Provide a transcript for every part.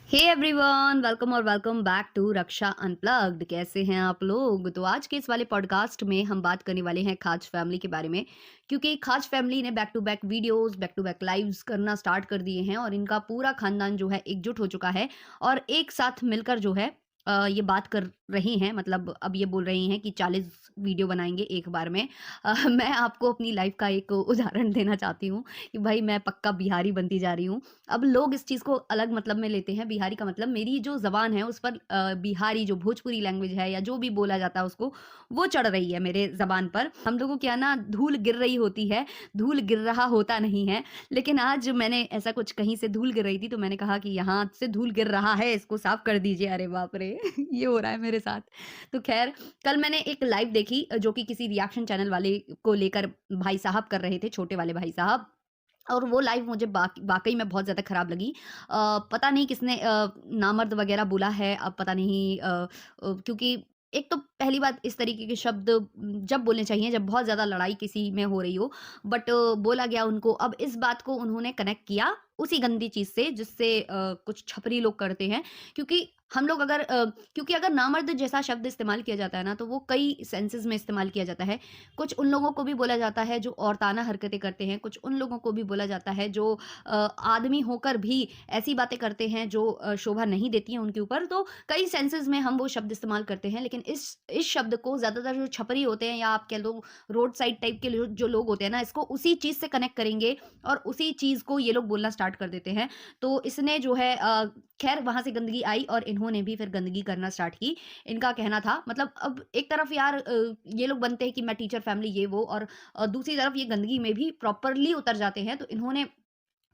हे everyone, welcome और welcome back to Raksha unplugged. कैसे हैं आप लोग? तो आज के इस वाले पॉडकास्ट में हम बात करने वाले हैं खाज फैमिली के बारे में, क्योंकि खाज फैमिली ने back to back videos, back to back lives करना स्टार्ट कर दिए हैं और इनका पूरा खानदान जो है एकजुट हो चुका है और एक साथ मिलकर जो है ये बात कर रही हैं। मतलब अब ये बोल रही हैं कि 40 वीडियो बनाएंगे एक बार में। मैं आपको अपनी लाइफ का एक उदाहरण देना चाहती हूँ कि भाई मैं पक्का बिहारी बनती जा रही हूँ। अब लोग इस चीज़ को अलग मतलब में लेते हैं। बिहारी का मतलब मेरी जो ज़बान है उस पर बिहारी जो भोजपुरी लैंग्वेज है या जो भी बोला जाता है उसको, वो चढ़ रही है मेरे ज़बान पर। हम लोगों के यहाँ ना धूल गिर रही होती है, धूल गिर रहा होता नहीं है। लेकिन आज मैंने ऐसा कुछ कहीं से धूल गिर रही थी तो मैंने कहा कि यहाँ से धूल गिर रहा है, इसको साफ कर दीजिए। अरे बाप रे! ये हो रहा है मेरे साथ। तो ख़ैर, कल मैंने एक लाइव देखी जो कि किसी रिएक्शन चैनल वाले को लेकर भाई साहब कर रहे थे, छोटे वाले भाई साहब। और वो लाइव मुझे वाक़ई में बहुत ज़्यादा ख़राब लगी। पता नहीं किसने नामर्द वग़ैरह बोला है, अब पता नहीं क्योंकि एक तो पहली बात इस तरीके के शब्द जब बोलने चाहिए जब बहुत ज़्यादा लड़ाई किसी में हो रही हो, बट बोला गया उनको। अब इस बात को उन्होंने कनेक्ट किया उसी गंदी चीज़ से जिससे कुछ छपरी लोग करते हैं। क्योंकि हम लोग अगर क्योंकि अगर नामर्द जैसा शब्द इस्तेमाल किया जाता है ना, तो वो कई सेंसेस में इस्तेमाल किया जाता है। कुछ उन लोगों को भी बोला जाता है जो औरताना हरकतें करते हैं, कुछ उन लोगों को भी बोला जाता है जो आदमी होकर भी ऐसी बातें करते हैं जो शोभा नहीं देती हैं उनके ऊपर। तो कई सेंसेस में हम वो शब्द इस्तेमाल करते हैं, लेकिन इस शब्द को ज़्यादातर जो छपरी होते हैं या आप कह लो रोड साइड टाइप के जो लोग होते हैं ना, इसको उसी चीज़ से कनेक्ट करेंगे और उसी चीज़ को ये लोग बोलना स्टार्ट कर देते हैं। तो इसने जो है खैर वहाँ से गंदगी आई और इन्होंने भी फिर गंदगी करना स्टार्ट की। इनका कहना था, मतलब अब एक तरफ यार ये लोग बनते हैं कि मैं टीचर फैमिली ये वो, और दूसरी तरफ ये गंदगी में भी प्रॉपरली उतर जाते हैं। तो इन्होंने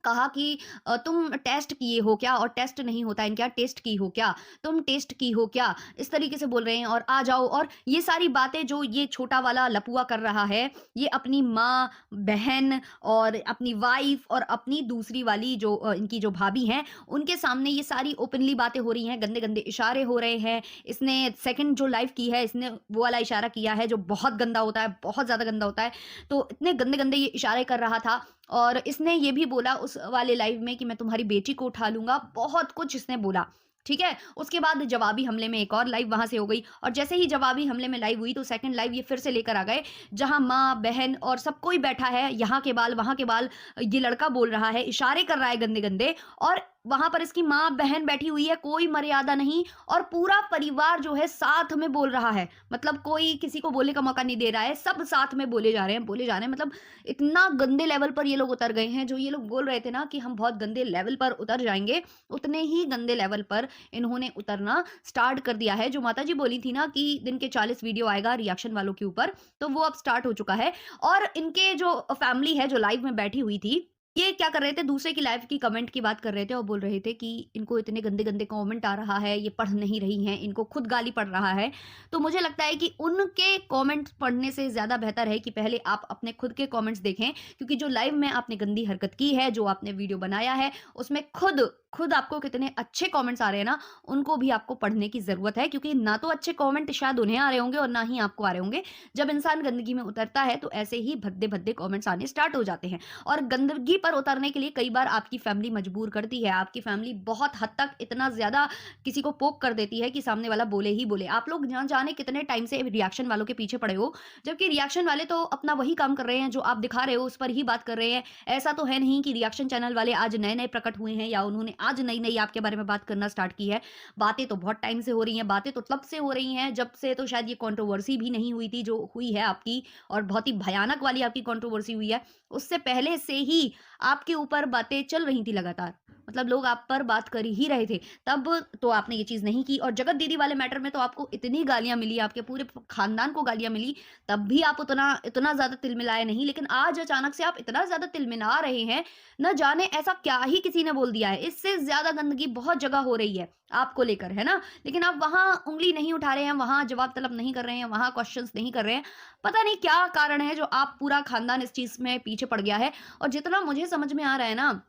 कहा कि तुम टेस्ट किए हो क्या? और टेस्ट नहीं होता है इनके यहाँ, टेस्ट की हो क्या? तुम टेस्ट की हो क्या? इस तरीके से बोल रहे हैं और आ जाओ। और ये सारी बातें जो ये छोटा वाला लपुआ कर रहा है, ये अपनी माँ, बहन और अपनी वाइफ़ और अपनी दूसरी वाली जो इनकी जो भाभी हैं, उनके सामने ये सारी ओपनली बातें हो रही हैं, गंदे-गंदे इशारे हो रहे हैं। इसने सेकंड जो लाइव की है, इसने वो वाला इशारा किया है जो बहुत गंदा होता है, बहुत ज़्यादा गंदा होता है। तो इतने गंदे-गंदे ये इशारे कर रहा था और इसने ये भी बोला उस वाले लाइव में कि मैं तुम्हारी बेटी को उठा लूँगा, बहुत कुछ इसने बोला, ठीक है? उसके बाद जवाबी हमले में एक और लाइव वहाँ से हो गई और जैसे ही जवाबी हमले में लाइव हुई तो सेकंड लाइव ये फिर से लेकर आ गए, जहाँ माँ, बहन और सब कोई बैठा है, यहाँ के बाल, वहाँ के बाल, ये लड़का बोल रहा है, इशारे कर रहा है गंदे-गंदे और वहाँ पर इसकी माँ, बहन बैठी हुई है, कोई मर्यादा नहीं और पूरा परिवार जो है साथ में बोल रहा है। मतलब कोई किसी को बोलने का मौका नहीं दे रहा है, सब साथ में बोले जा रहे हैं, बोले जा रहे हैं। मतलब इतना गंदे लेवल पर ये लोग उतर गए हैं, जो ये लोग बोल रहे थे ना कि हम बहुत गंदे लेवल पर उतर जाएँगे, उतने ही गंदे लेवल पर इन्होंने उतरना स्टार्ट कर दिया है। जो माताजी बोली थी ना कि दिन के 40 वीडियो आएगा रिएक्शन वालों के ऊपर, तो वो अब स्टार्ट हो चुका है। और इनके जो फैमिली है, जो लाइव में बैठी हुई थी, ये क्या कर रहे थे, दूसरे की लाइव की कमेंट की बात कर रहे थे और बोल रहे थे कि इनको इतने गंदे-गंदे कमेंट आ रहा है, ये पढ़ नहीं रही हैं, इनको खुद गाली पड़ रहा है। तो मुझे लगता है कि उनके कमेंट्स पढ़ने से ज़्यादा बेहतर है कि पहले आप अपने खुद के कमेंट्स देखें, क्योंकि जो लाइव में आपने गंदी हरकत की है, जो आपने वीडियो बनाया है, उसमें खुद खुद आपको कितने अच्छे कमेंट्स आ रहे हैं ना, उनको भी आपको पढ़ने की ज़रूरत है, क्योंकि ना तो अच्छे कमेंट शायद उन्हें आ रहे होंगे और ना ही आपको आ रहे होंगे। जब इंसान गंदगी में उतरता है, तो ऐसे ही भद्दे-भद्दे कमेंट्स आने स्टार्ट हो जाते हैं और गंदगी पर उतरने के लिए कई बार आपकी फैमिली मजबूर करती है। आपकी फैमिली बहुत हद तक इतना ज़्यादा किसी को पोक कर देती है कि सामने वाला बोले ही बोले। आप लोग ना जाने कितने टाइम से रिएक्शन वालों के पीछे पड़े हो, जबकि रिएक्शन वाले तो अपना वही काम कर रहे हैं, जो आप दिखा रहे हो उस पर ही बात कर रहे हैं। ऐसा तो है नहीं कि रिएक्शन चैनल वाले आज नए-नए प्रकट हुए हैं या उन्होंने आज नई-नई आपके बारे में बात करना स्टार्ट की है। बातें तो बहुत टाइम से हो रही हैं, बातें तो तब से हो रही हैं जब से तो शायद ये कंट्रोवर्सी भी नहीं हुई थी जो हुई है आपकी, और बहुत ही भयानक वाली आपकी कंट्रोवर्सी हुई है। उससे पहले से ही आपके ऊपर बातें चल रही थी लगातार। मतलब लोग आप पर बात कर ही रहे थे। तब तो आपने ये चीज़ नहीं की और जगत दीदी वाले मैटर में तो आपको इतनी गालियाँ मिली, आपके पूरे खानदान को गालियाँ मिली, तब भी आप उतना इतना ज़्यादा तिलमिलाए नहीं। लेकिन आज अचानक से आप इतना ज़्यादा तिलमिला रहे हैं, न जाने ऐसा क्या ही किसी ने बोल दिया है। इससे ज़्यादा गंदगी बहुत जगह हो रही है आपको लेकर, है ना? लेकिन आप वहाँ उँगली नहीं उठा रहे हैं, वहाँ जवाब तलब नहीं कर रहे हैं, वहाँ क्वेश्चन्स नहीं कर रहे हैं। पता नहीं क्या कारण है जो आप पूरा खानदान इस चीज़ में पीछे पड़ गया है। और जितना मुझे समझ में आ रहा है ना,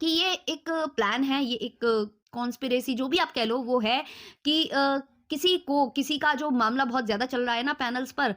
कि ये एक प्लान है, ये एक कॉन्स्पिरेसी जो भी आप कह लो वो है कि किसी का जो मामला बहुत ज़्यादा चल रहा है ना पैनल्स पर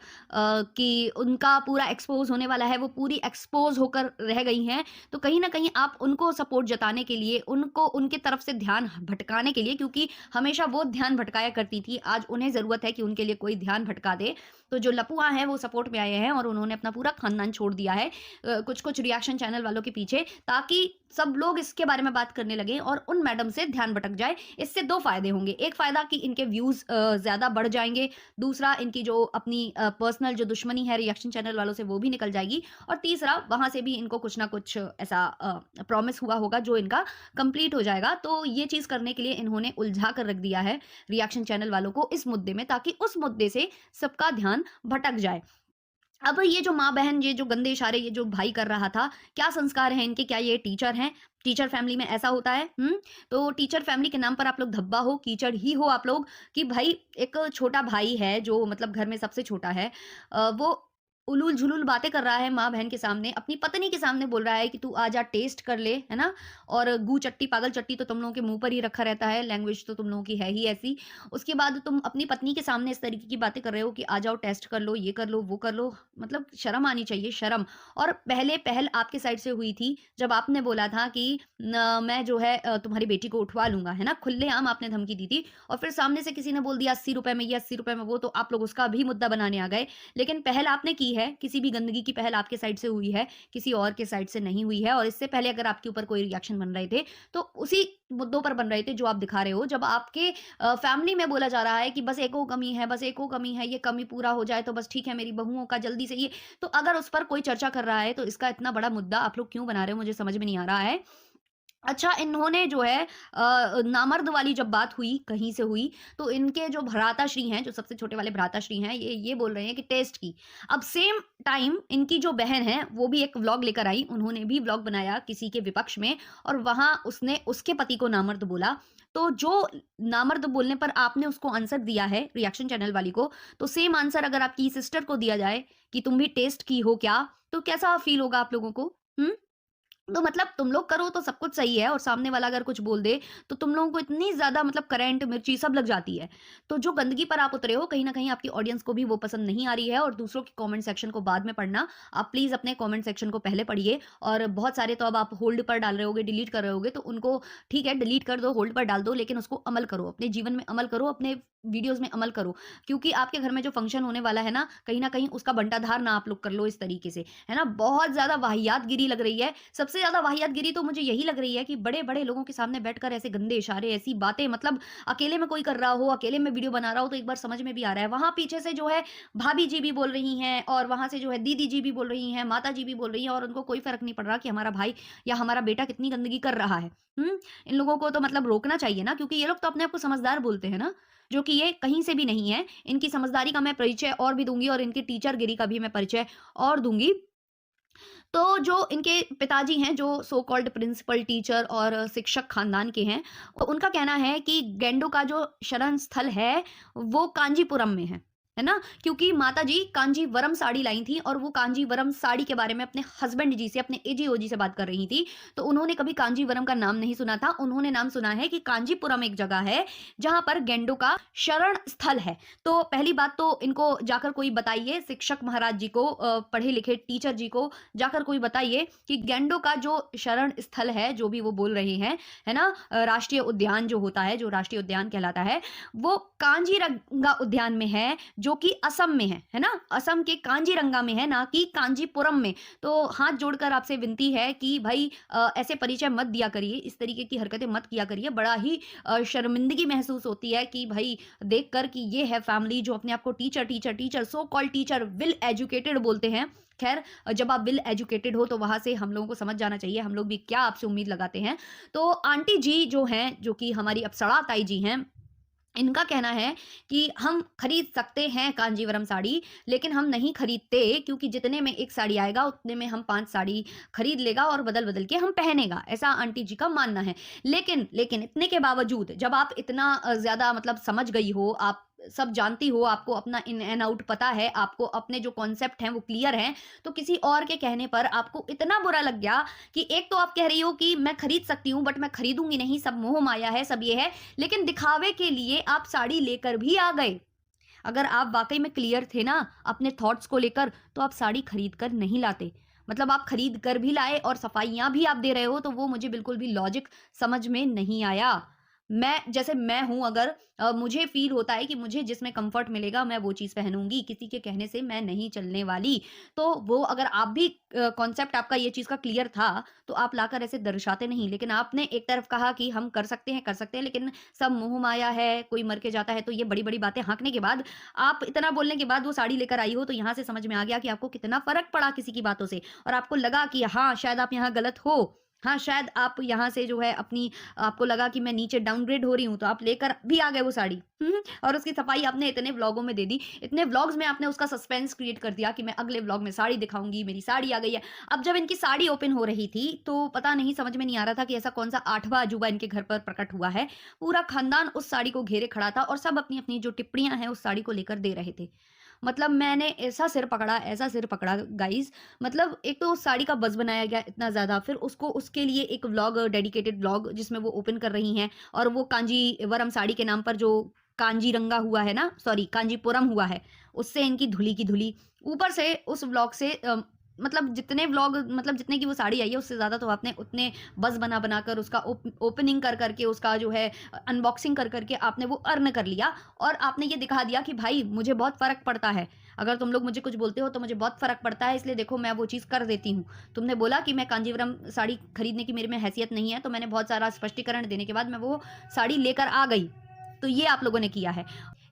कि उनका पूरा एक्सपोज़ होने वाला है, वो पूरी एक्सपोज़ होकर रह गई हैं, तो कहीं न कहीं आप उनको सपोर्ट जताने के लिए, उनको उनके तरफ से ध्यान भटकाने के लिए, क्योंकि हमेशा वो ध्यान भटकाया करती थी, आज उन्हें ज़रूरत है कि उनके लिए कोई ध्यान भटका दे। तो जो लपुआ हैं, वो सपोर्ट में आए हैं और उन्होंने अपना पूरा खानदान छोड़ दिया है कुछ-कुछ रिएक्शन चैनल वालों के पीछे, ताकि सब लोग इसके बारे में बात करने लगें और उन मैडम से ध्यान भटक जाए। इससे 2 फ़ायदे होंगे, एक फ़ायदा कि इनके व्यूज़ ज़्यादा बढ़ जाएँगे, दूसरा इनकी जो अपनी पर्सनल जो दुश्मनी है रिएक्शन चैनल वालों से वो भी निकल जाएगी और तीसरा वहाँ से भी इनको कुछ ना कुछ ऐसा प्रॉमिस हुआ होगा जो इनका कंप्लीट हो जाएगा। तो ये चीज़ करने के लिए इन्होंने उलझा कर रख दिया है रिएक्शन चैनल वालों को इस मुद्दे में, ताकि उस मुद्दे से सबका ध्यान भटक जाए। अब ये जो माँ-बहन, ये जो गंदे इशारे ये जो भाई कर रहा था, क्या संस्कार हैं इनके? क्या ये टीचर हैं? टीचर फैमिली में ऐसा होता है? तो टीचर फैमिली के नाम पर आप लोग धब्बा हो, कीचड़ ही हो आप लोग कि भाई एक छोटा भाई है जो मतलब घर में सबसे छोटा है, वो उलूल-झुलूल बातें कर रहा है माँ-बहन के सामने, अपनी पत्नी के सामने बोल रहा है कि तू आजा टेस्ट कर ले, है ना? और गू चट्टी, पागल चट्टी तो तुम लोगों के मुँह पर ही रखा रहता है, लैंग्वेज तो तुम लोगों की है ही ऐसी। उसके बाद तुम अपनी पत्नी के सामने इस तरीके की बातें कर रहे हो कि आ जाओ टेस्ट कर लो, ये कर लो, वो कर लो, मतलब शर्म आनी चाहिए, शर्म। और पहले पहल आपके साइड से हुई थी जब आपने बोला था कि मैं जो है तुम्हारी बेटी को उठवा लूँगा, है ना? खुलेआम आपने धमकी दी थी और फिर सामने से किसी ने बोल दिया ₹80 में ये, ₹80 में वो, तो आप लोग उसका भी मुद्दा बनाने आ गए। लेकिन पहल आपने की है, किसी भी गंदगी की पहल आपके साइड से हुई है, किसी और के साइड से नहीं हुई है और इससे पहले अगर आपके ऊपर कोई रिएक्शन बन रहे थे, तो उसी मुद्दों पर बन रहे थे जो आप दिखा रहे हो। जब आपके फैमिली में बोला जा रहा है कि बस एको कमी है, बस एको कमी है, ये कमी पूरा हो जाए तो बस ठीक है, मेरी बहुओं का जल्दी से ये, तो अगर उस पर कोई चर्चा कर रहा है, तो इसका इतना बड़ा मुद्दा आप लोग क्यों बना रहे हो, मुझे समझ में नहीं आ रहा है। अच्छा, इन्होंने जो है नामर्द वाली जब बात हुई, कहीं से हुई, तो इनके जो भ्राताश्री हैं, जो सबसे छोटे वाले भ्राताश्री हैं, ये बोल रहे हैं कि टेस्ट की। अब सेम टाइम इनकी जो बहन है, वो भी एक व्लॉग लेकर आई, उन्होंने भी व्लॉग बनाया किसी के विपक्ष में और वहाँ उसने उसके पति को नामर्द बोला। तो जो नामर्द बोलने पर आपने उसको आंसर दिया है, रिएक्शन चैनल वाली को, तो सेम आंसर अगर आपकी सिस्टर को दिया जाए कि तुम भी टेस्ट की हो क्या? तो कैसा फ़ील होगा आप लोगों को? हुँ? तो मतलब तुम लोग करो तो सब कुछ सही है और सामने वाला अगर कुछ बोल दे तो तुम लोगों को इतनी ज़्यादा मतलब करंट, मिर्ची सब लग जाती है। तो जो गंदगी पर आप उतरे हो कहीं न कहीं आपकी ऑडियंस को भी वो पसंद नहीं आ रही है और दूसरों के कमेंट सेक्शन को बाद में पढ़ना। आप प्लीज़ अपने कमेंट सेक्शन को पहले पढ़िए और बहुत सारे तो अब आप होल्ड पर डाल रहे होगे, डिलीट कर रहे होगे तो उनको ठीक है डिलीट कर दो, होल्ड पर डाल दो लेकिन उसको अमल करो, अपने जीवन में अमल करो, अपने वीडियोज़ में अमल करो। क्योंकि आपके घर में जो फंक्शन होने वाला है ना, कहीं न कहीं उसका बंटाधार ना आप लोग कर लो इस तरीके से, है ना? बहुत ज़्यादा वाहियातगिरी लग रही है। सबसे ज़्यादा वाहियातगिरी तो मुझे यही लग रही है कि बड़े-बड़े लोगों के सामने बैठकर ऐसे गंदे इशारे, ऐसी बातें मतलब अकेले में कोई कर रहा हो, अकेले में वीडियो बना रहा हो तो एक बार समझ में भी आ रहा है। वहाँ पीछे से जो है भाभी जी भी बोल रही हैं और वहाँ से जो है दीदी जी भी बोल रही हैं, माता जी भी बोल रही हैं और उनको कोई फ़र्क नहीं पड़ रहा कि हमारा भाई या हमारा बेटा कितनी गंदगी कर रहा है। इन लोगों को तो मतलब रोकना चाहिए ना क्योंकि ये लोग तो अपने आप को समझदार बोलते हैं ना, जो कि ये कहीं से भी नहीं है। इनकी समझदारी का मैं परिचय और भी दूँगी और इनकी टीचरगिरी का भी मैं परिचय और दूँगी। तो जो इनके पिताजी हैं, जो सो कॉल्ड प्रिंसिपल टीचर और शिक्षक खानदान के हैं, उनका कहना है कि गेंडों का जो शरण स्थल है, वो कांजीपुरम में है ना? क्योंकि माताजी कांजीवरम साड़ी लाई थी और वो कांजीवरम साड़ी के बारे में अपने हस्बैंड जी से, अपने एजीओ जी से बात कर रही थी। तो उन्होंने कभी कांजीवरम का नाम नहीं सुना था, उन्होंने नाम सुना है कि कांजीपुरम एक जगह है, जहाँ पर गेंडों का शरण स्थल है। तो पहली बात तो इनको जाकर कोई बताइए, शिक्षक महाराज जी को, पढ़े-लिखे टीचर जी को जाकर कोई बताइए कि गेंडों का जो शरण स्थल है, जो भी वो बोल रहे हैं, है ना? राष्ट्रीय उद्यान जो होता है, जो राष्ट्रीय उद्यान कहलाता है, वो कांजीरंगा उद्यान में है, जो कि असम में है ना? असम के कांजीरंगा में है, ना कि कांजीपुरम में। तो हाथ जोड़कर आपसे विनती है कि भई ऐसे परिचय मत दिया करिए, इस तरीके की हरकतें मत किया करिए। बड़ा ही शर्मिंदगी महसूस होती है कि भई देखकर कि ये है फैमिली जो अपने आप को teacher, teacher, teacher, so called teacher, well educated बोलते हैं। ख़ैर जब आप वेल एजुकेटेड हो तो वहाँ से हम लोगों को समझ जाना चाहिए, हम लोग भी क्या आपसे उम्मीद लगाते हैं। तो आंटी जी जो हैं, जो कि हमारी अप्सरा ताई जी हैं, इनका कहना है कि हम खरीद सकते हैं कांजीवरम साड़ी, लेकिन हम नहीं खरीदते क्योंकि जितने में एक साड़ी आएगा उतने में हम 5 साड़ी खरीद लेगा और बदल-बदल के हम पहनेगा, ऐसा आंटी जी का मानना है। लेकिन इतने के बावजूद जब आप इतना ज़्यादा मतलब समझ गई हो, आप सब जानती हो, आपको अपना इन एंड आउट पता है, आपको अपने जो कॉन्सेप्ट हैं वो क्लियर हैं, तो किसी और के कहने पर आपको इतना बुरा लग गया कि एक तो आप कह रही हो कि मैं खरीद सकती हूँ बट मैं खरीदूँगी नहीं, सब मोह माया है, सब ये है, लेकिन दिखावे के लिए आप साड़ी लेकर भी आ गए। अगर आप वाक़ई में क्लियर थे ना अपने थॉट्स को लेकर, तो आप साड़ी खरीद कर नहीं लाते। मतलब आप खरीद कर भी लाए और सफाइयाँ भी आप दे रहे हो, तो वो मुझे बिल्कुल भी लॉजिक समझ में नहीं आया। मैं हूँ अगर मुझे फ़ील होता है कि मुझे जिसमें कम्फ़र्ट मिलेगा, मैं वो चीज़ पहनूँगी, किसी के कहने से मैं नहीं चलने वाली। तो वो अगर आप भी कॉन्सेप्ट आपका ये चीज़ का क्लियर था, तो आप लाकर ऐसे दर्शाते नहीं। लेकिन आपने एक तरफ कहा कि हम कर सकते हैं, लेकिन सब मोह-माया है, कोई मर के जाता है, तो ये बड़ी-बड़ी बातें हाँकने के बाद, आप इतना बोलने के बाद वो साड़ी लेकर आई हो, तो यहाँ से समझ में आ गया कि आपको कितना फ़र्क पड़ा किसी की बातों से और आपको लगा कि हाँ, शायद आप यहाँ गलत हो। हाँ, शायद आप यहाँ से जो है अपनी आपको लगा कि मैं नीचे डाउनग्रेड हो रही हूँ, तो आप लेकर भी आ गए वो साड़ी। और उसकी सफाई आपने इतने व्लॉगों में दे दी, इतने व्लॉग्स में आपने उसका सस्पेंस क्रिएट कर दिया कि मैं अगले व्लॉग में साड़ी दिखाऊँगी, मेरी साड़ी आ गई है। अब जब इनकी साड़ी ओपन हो रही थी, तो पता नहीं समझ में नहीं आ रहा था कि ऐसा कौन-सा 8वाँ अजूबा इनके घर पर प्रकट हुआ है। पूरा खानदान उस साड़ी को घेरे खड़ा था और सब अपनी-अपनी जो टिप्पणियाँ हैं, उस साड़ी को लेकर दे रहे थे। मतलब मैंने ऐसा सिर पकड़ा गाइज़। मतलब एक तो उस साड़ी का बज़ बनाया गया इतना ज़्यादा, फिर उसको उसके लिए एक व्लॉग डेडिकेटेड व्लॉग जिसमें वो ओपन कर रही हैं और वो कांजीवरम साड़ी के नाम पर जो कांजीरंगा हुआ है ना, सॉरी कांजीपुरम हुआ है, उससे इनकी धुली की धुली। ऊपर से उस व्लॉग से मतलब जितने व्लॉग मतलब जितने की वो साड़ी आई है उससे ज़्यादा तो आपने उतने बज़ बना कर उसका ओपनिंग कर के उसका जो है अनबॉक्सिंग कर के आपने वो अर्न कर लिया और आपने ये दिखा दिया कि भाई मुझे बहुत फ़र्क पड़ता है। अगर तुम लोग मुझे कुछ बोलते हो तो मुझे बहुत फ़र्क पड़ता है, इसलिए देखो मैं वो चीज़ कर देती हूँ। तुमने बोला कि मैं कांजीवरम साड़ी खरीदने की मेरे में हैसियत नहीं है, तो मैंने बहुत सारा स्पष्टीकरण देने के बाद मैं वो साड़ी लेकर आ गई। तो ये आप लोगों ने किया है।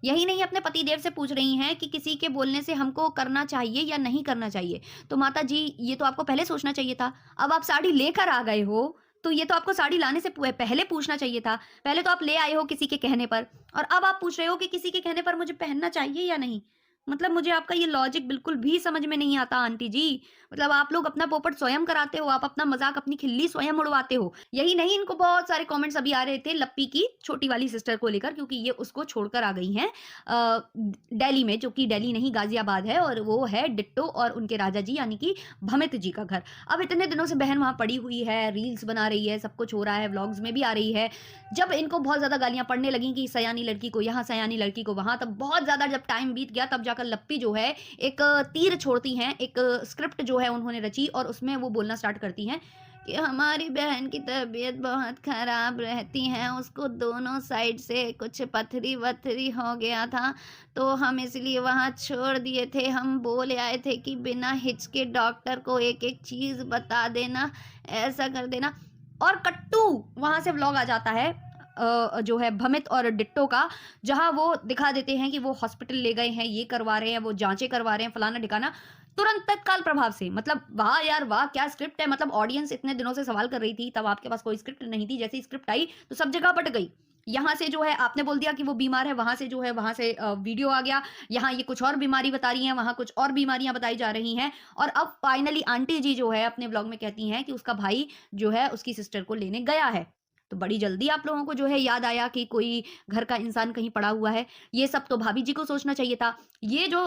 यही नहीं अपने पतिदेव से पूछ रही हैं कि किसी के बोलने से हमको करना चाहिए या नहीं करना चाहिए। तो माताजी ये तो आपको पहले सोचना चाहिए था। अब आप साड़ी लेकर आ गए हो, तो ये तो आपको साड़ी लाने से पहले पूछना चाहिए था। पहले तो आप ले आए हो किसी के कहने पर और अब आप पूछ रहे हो कि किसी के कहने पर मुझे पहनना चाहिए या नहीं। मतलब मुझे आपका ये लॉजिक बिल्कुल भी समझ में नहीं आता आंटी जी। मतलब आप लोग अपना पोपट स्वयं कराते हो, आप अपना मज़ाक, अपनी खिल्ली स्वयं उड़वाते हो। यही नहीं इनको बहुत सारे कमेंट्स अभी आ रहे थे लप्पी की छोटी वाली सिस्टर को लेकर क्योंकि ये उसको छोड़कर आ गई हैं दिल्ली में, जो कि दिल्ली नहीं गाज़ियाबाद है और वो है डिट्टो और उनके राजा जी यानी कि भमित जी का घर। अब इतने दिनों से बहन वहाँ पड़ी हुई है, रील्स बना रही है, सब कुछ हो रहा है, व्लॉग्स में भी आ रही है। जब इनको बहुत ज़्यादा गालियाँ पड़ने लगीं कि सयानी लड़की को यहाँ, सयानी लड़की को वहाँ, तब बहुत ज़्यादा जब टाइम बीत गया तब जाकर लप्पी जो है एक तीर छोड़ती हैं, एक स्क्रिप्ट जो है उन्होंने रची और उसमें वो बोलना स्टार्ट करती हैं कि हमारी बहन की तबीयत बहुत खराब रहती है, उसको दोनों साइड से कुछ पथरी-वथरी हो गया था, तो हम इसलिए वहाँ छोड़ दिए थे। हम बोले आए थे कि बिना हिचके डॉक्टर को एक-एक चीज़ बता देना, ऐसा कर देना और कट्टू वहाँ से व्लॉग आ जाता है जो है भमित और डिट्टो का, जहाँ वो दिखा देते हैं कि वो हॉस्पिटल ले गए हैं, ये करवा रहे हैं, वो जाँचें करवा रहे हैं, फलाना-ढिकाना। तुरंत तत्काल प्रभाव से मतलब वाह यार वाह! क्या स्क्रिप्ट है। मतलब ऑडियंस इतने दिनों से सवाल कर रही थी, तब आपके पास कोई स्क्रिप्ट नहीं थी। जैसे ही स्क्रिप्ट आई, तो सब जगह बँट गई। यहाँ से जो है आपने बोल दिया कि वो बीमार है, वहाँ से जो है वहाँ से वीडियो आ गया। यहाँ ये कुछ और बीमारी बता रही हैं, वहाँ कुछ और बीमारियाँ बताई जा रही हैं और अब फाइनली आंटी जी जो है अपने व्लॉग में कहती हैं कि उसका भाई जो है उसकी सिस्टर को लेने गया है। तो बड़ी जल्दी आप लोगों को जो है याद आया कि कोई घर का इंसान कहीं पड़ा हुआ है। ये सब तो भाभी जी को सोचना चाहिए था। ये जो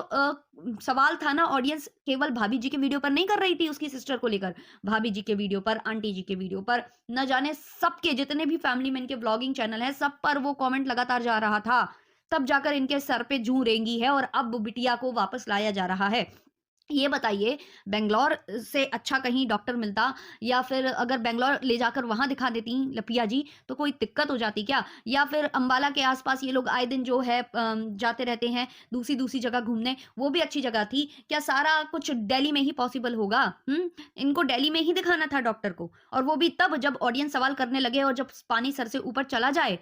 सवाल था ना ऑडियंस केवल भाभी जी के वीडियो पर नहीं कर रही थी उसकी सिस्टर को लेकर। भाभी जी के वीडियो पर, आंटी जी के वीडियो पर, न जाने सबके जितने भी फैमिली में इनके व्लॉगिंग चैनल हैं, सब पर वो कमेंट लगातार जा रहा था। तब जाकर इनके सर पे जूं रेंगी है और अब बिटिया को वापस लाया जा रहा है। ये बताइए बैंगलोर से अच्छा कहीं डॉक्टर मिलता या फिर अगर बैंगलोर ले जाकर वहाँ दिखा देती लपिया जी तो कोई दिक्कत हो जाती क्या? या फिर अम्बाला के आस-पास ये लोग आए दिन जो है जाते रहते हैं दूसरी-दूसरी जगह घूमने, वो भी अच्छी जगह थी। क्या सारा कुछ दिल्ली में ही पॉसिबल होगा? इनको दिल्ली में ही दिखाना था डॉक्टर को और वो भी तब जब ऑडियंस सवाल करने लगे और जब पानी सर से ऊपर चला जाए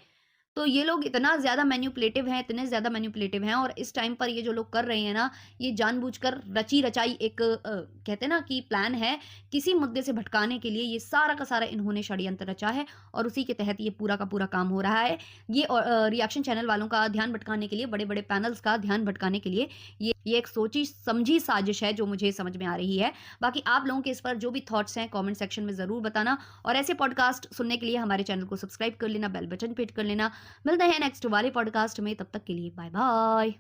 तो ये लोग इतना ज़्यादा मैनिपुलेटिव हैं, इतने ज़्यादा मैनिपुलेटिव हैं और इस टाइम पर ये जो लोग कर रहे हैं ना, ये जानबूझकर रची-रचाई एक कहते हैं ना कि प्लान है, किसी मुद्दे से भटकाने के लिए ये सारा का सारा इन्होंने षड्यंत्र रचा है और उसी के तहत ये पूरा का पूरा काम हो रहा है। ये रिएक्शन चैनल वालों का ध्यान भटकाने के लिए, बड़े-बड़े पैनल्स का ध्यान भटकाने के लिए ये एक सोची-समझी साजिश है जो मुझे समझ में आ रही है। बाकी आप लोगों के इस पर जो भी थॉट्स हैं कमेंट सेक्शन में ज़रूर बताना और ऐसे पॉडकास्ट सुनने के लिए हमारे चैनल को सब्सक्राइब कर लेना, बेल बटन पे हिट कर लेना मिलते हैं नेक्स्ट वाले पॉडकास्ट में, तब तक के लिए बाय बाय।